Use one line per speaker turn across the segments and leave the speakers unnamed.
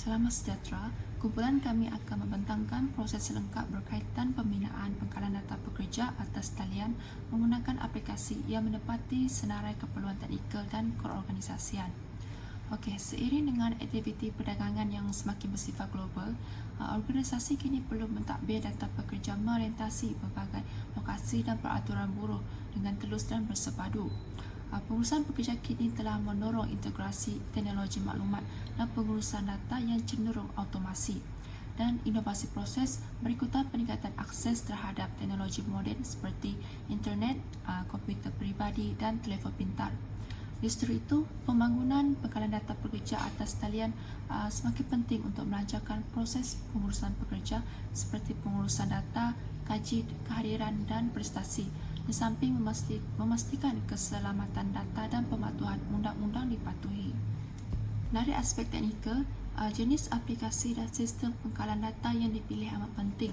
Salam sejahtera, kumpulan kami akan membentangkan proses lengkap berkaitan pembinaan pangkalan data pekerja atas talian menggunakan aplikasi yang menepati senarai keperluan teknikal dan keorganisasian. Okey, seiring dengan aktiviti perdagangan yang semakin bersifat global, organisasi kini perlu mentadbir data pekerja merentasi berbagai lokasi dan peraturan buruh dengan telus dan bersepadu. Pengurusan pekerja kini telah mendorong integrasi teknologi maklumat dan pengurusan data yang cenderung automasi dan inovasi proses berikutan peningkatan akses terhadap teknologi moden seperti internet, komputer peribadi dan telefon pintar. Justru itu, pembangunan pangkalan data pekerja atas talian semakin penting untuk melancarkan proses pengurusan pekerja seperti pengurusan data, kaji kehadiran dan prestasi, di samping memastikan keselamatan data dan pematuhan undang-undang dipatuhi. Dari aspek teknikal, jenis aplikasi dan sistem pangkalan data yang dipilih amat penting.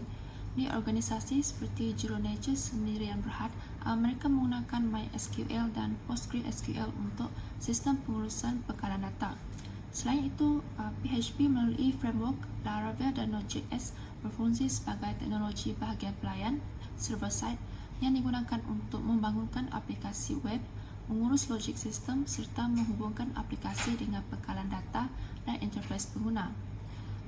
Di organisasi seperti Euronature sendiri yang berhad, mereka menggunakan MySQL dan PostgreSQL untuk sistem pengurusan pangkalan data. Selain itu, PHP melalui framework Laravel dan Node.js berfungsi sebagai teknologi bahagian pelayan server-side yang digunakan untuk membangunkan aplikasi web, mengurus logik sistem serta menghubungkan aplikasi dengan pangkalan data dan interface pengguna.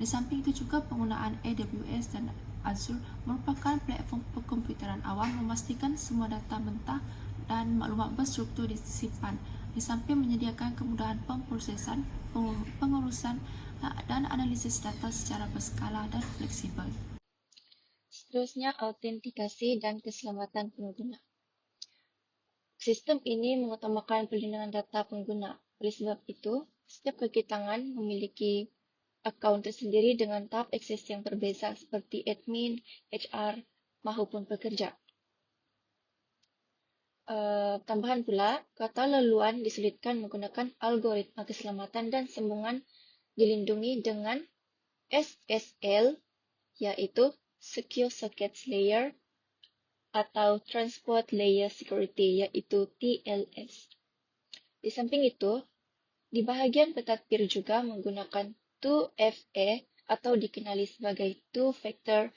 Di samping itu juga penggunaan AWS dan Azure merupakan platform perkomputeran awam memastikan semua data mentah dan maklumat berstruktur disimpan, di samping menyediakan kemudahan pemprosesan, pengurusan dan analisis data secara berskala dan fleksibel.
Seterusnya, autentikasi dan keselamatan pengguna. Sistem ini mengutamakan perlindungan data pengguna. Oleh sebab itu, setiap kaki tangan memiliki akaun tersendiri dengan tahap akses yang berbeza seperti admin, HR, maupun pekerja. Tambahan pula, kata laluan diselitkan menggunakan algoritma keselamatan dan sambungan dilindungi dengan SSL, iaitu Secure Sockets Layer, atau Transport Layer Security, iaitu TLS. Di samping itu, di bahagian pentadbir juga menggunakan 2FA atau dikenali sebagai Two-Factor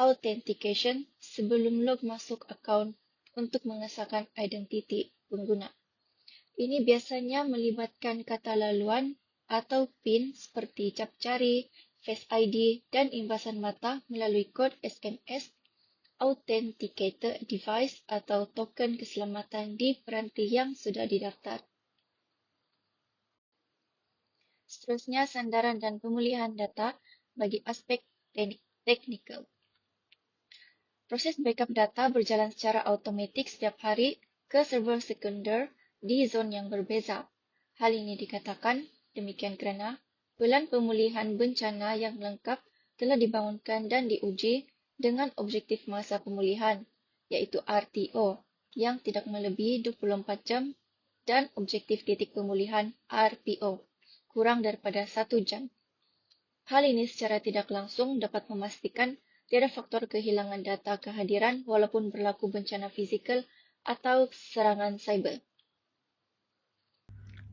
Authentication sebelum log masuk akaun untuk mengesahkan identiti pengguna. Ini biasanya melibatkan kata laluan atau PIN seperti cap jari, Face ID, dan imbasan mata melalui kod SMS, Authenticator Device atau token keselamatan di peranti yang sudah didaftar. Seterusnya, sandaran dan pemulihan data bagi aspek teknikal. Proses backup data berjalan secara automatik setiap hari ke server sekunder di zon yang berbeza. Hal ini dikatakan demikian kerana pelan pemulihan bencana yang lengkap telah dibangunkan dan diuji dengan objektif masa pemulihan, iaitu RTO, yang tidak melebihi 24 jam dan objektif titik pemulihan RPO, kurang daripada 1 jam. Hal ini secara tidak langsung dapat memastikan tiada faktor kehilangan data kehadiran walaupun berlaku bencana fizikal atau serangan cyber.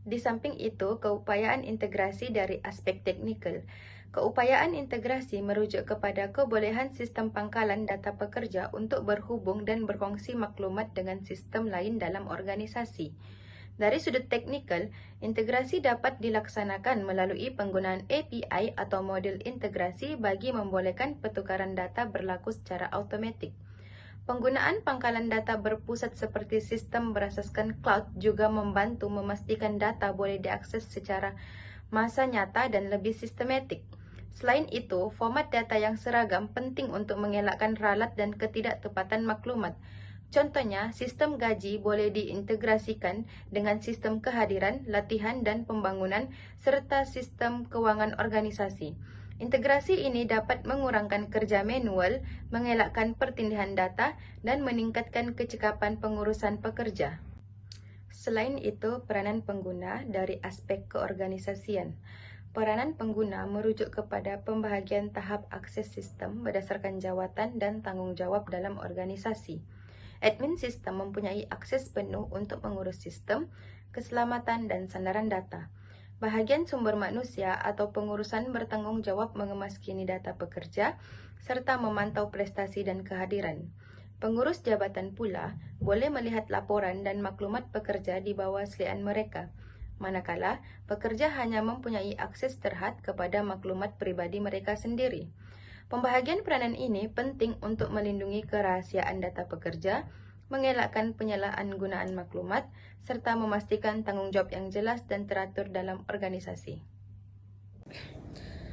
Di samping itu, keupayaan integrasi dari aspek teknikal. Keupayaan integrasi merujuk kepada kebolehan sistem pangkalan data pekerja untuk berhubung dan berkongsi maklumat dengan sistem lain dalam organisasi. Dari sudut teknikal, integrasi dapat dilaksanakan melalui penggunaan API atau modul integrasi bagi membolehkan pertukaran data berlaku secara automatik. Penggunaan pangkalan data berpusat seperti sistem berasaskan cloud juga membantu memastikan data boleh diakses secara masa nyata dan lebih sistematik. Selain itu, format data yang seragam penting untuk mengelakkan ralat dan ketidaktepatan maklumat. Contohnya, sistem gaji boleh diintegrasikan dengan sistem kehadiran, latihan dan pembangunan serta sistem kewangan organisasi. Integrasi ini dapat mengurangkan kerja manual, mengelakkan pertindihan data, dan meningkatkan kecekapan pengurusan pekerja. Selain itu, peranan pengguna dari aspek keorganisasian. Peranan pengguna merujuk kepada pembahagian tahap akses sistem berdasarkan jawatan dan tanggungjawab dalam organisasi. Admin sistem mempunyai akses penuh untuk mengurus sistem, keselamatan, dan sandaran data. bahagian sumber manusia atau pengurusan bertanggungjawab mengemaskini data pekerja, serta memantau prestasi dan kehadiran. Pengurus jabatan pula boleh melihat laporan dan maklumat pekerja di bawah selian mereka, manakala pekerja hanya mempunyai akses terhad kepada maklumat pribadi mereka sendiri. Pembahagian peranan ini penting untuk melindungi kerahasiaan data pekerja, mengelakkan penyalahgunaan maklumat, serta memastikan tanggungjawab yang jelas dan teratur dalam organisasi.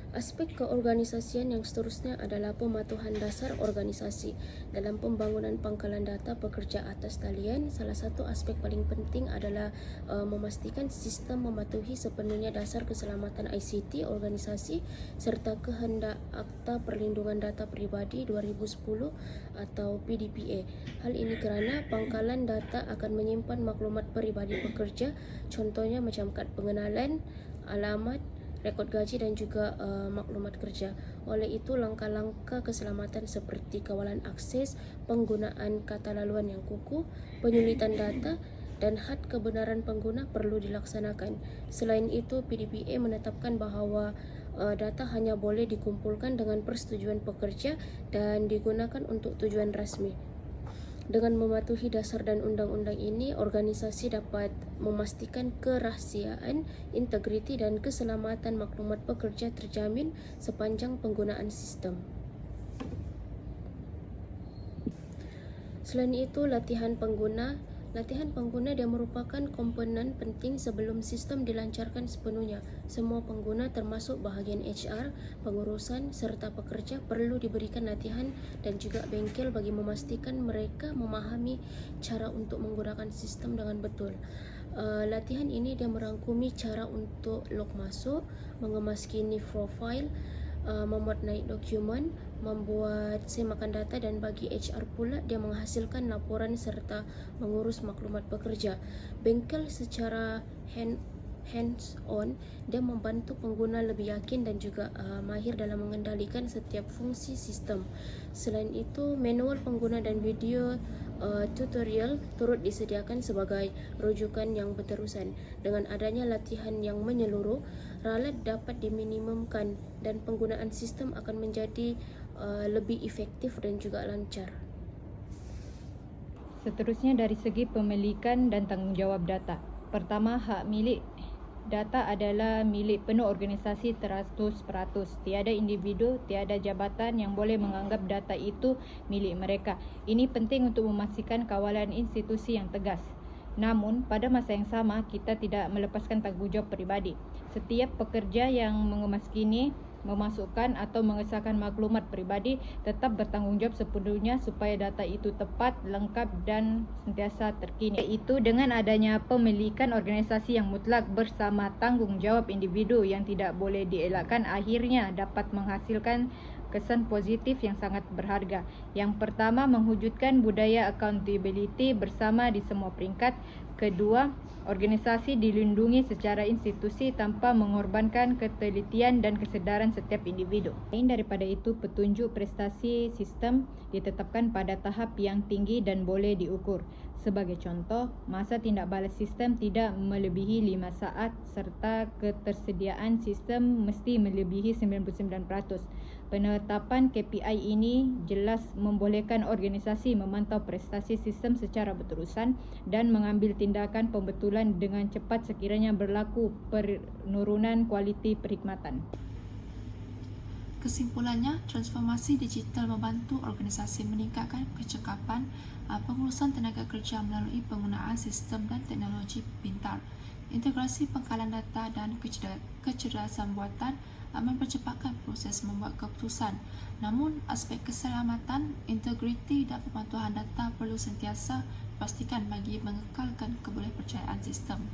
Aspek keorganisasian yang seterusnya adalah pematuhan dasar organisasi. Dalam pembangunan pangkalan data pekerja atas talian, salah satu aspek paling penting adalah memastikan sistem mematuhi sepenuhnya dasar keselamatan ICT organisasi serta kehendak Akta Perlindungan Data Pribadi 2010 atau PDPA. Hal ini kerana pangkalan data akan menyimpan maklumat peribadi pekerja, contohnya macam kad pengenalan, alamat, rekod gaji dan juga maklumat kerja. Oleh itu, langkah-langkah keselamatan seperti kawalan akses, penggunaan kata laluan yang kukuh, penyulitan data dan had kebenaran pengguna perlu dilaksanakan. Selain itu, PDPA menetapkan bahawa data hanya boleh dikumpulkan dengan persetujuan pekerja dan digunakan untuk tujuan rasmi. Dengan mematuhi dasar dan undang-undang ini, organisasi dapat memastikan kerahsiaan, integriti dan keselamatan maklumat pekerja terjamin sepanjang penggunaan sistem. Selain itu, latihan pengguna dia merupakan komponen penting sebelum sistem dilancarkan sepenuhnya. Semua pengguna termasuk bahagian HR, pengurusan serta pekerja perlu diberikan latihan dan juga bengkel bagi memastikan mereka memahami cara untuk menggunakan sistem dengan betul. Latihan ini dia merangkumi cara untuk log masuk, mengemaskini profil, memuat naik dokumen, membuat semakan data dan bagi HR pula dia menghasilkan laporan serta mengurus maklumat pekerja. Bengkel secara hands-on dia membantu pengguna lebih yakin dan juga mahir dalam mengendalikan setiap fungsi sistem. Selain itu, manual pengguna dan video tutorial turut disediakan sebagai rujukan yang berterusan. Dengan adanya latihan yang menyeluruh, ralat dapat diminimumkan dan penggunaan sistem akan menjadi lebih efektif dan juga lancar.
Seterusnya dari segi pemilikan dan tanggungjawab data. Pertama, hak milik data adalah milik penuh organisasi 100%. Tiada individu, tiada jabatan yang boleh menganggap data itu milik mereka. Ini penting untuk memastikan kawalan institusi yang tegas. Namun, pada masa yang sama, kita tidak melepaskan tanggungjawab peribadi. Setiap pekerja yang mengemaskini, memasukkan atau mengesahkan maklumat peribadi tetap bertanggungjawab sepenuhnya supaya data itu tepat, lengkap dan sentiasa terkini. Iaitu dengan adanya pemilikan organisasi yang mutlak bersama tanggungjawab individu yang tidak boleh dielakkan, akhirnya dapat menghasilkan kesan positif yang sangat berharga. Yang pertama, mewujudkan budaya accountability bersama di semua peringkat. Kedua, organisasi dilindungi secara institusi tanpa mengorbankan ketelitian dan kesedaran setiap individu. Lain daripada itu, petunjuk prestasi sistem ditetapkan pada tahap yang tinggi dan boleh diukur. Sebagai contoh, masa tindak balas sistem tidak melebihi 5 saat serta ketersediaan sistem mesti melebihi 99%. Penetapan KPI ini jelas membolehkan organisasi memantau prestasi sistem secara berterusan dan mengambil tindakan pembetulan dengan cepat sekiranya berlaku penurunan kualiti perkhidmatan.
Kesimpulannya, transformasi digital membantu organisasi meningkatkan kecekapan pengurusan tenaga kerja melalui penggunaan sistem dan teknologi pintar. Integrasi pangkalan data dan kecerdasan buatan mempercepatkan proses membuat keputusan. Namun, aspek keselamatan, integriti dan pemantauan data perlu sentiasa dipastikan bagi mengekalkan kebolehpercayaan sistem.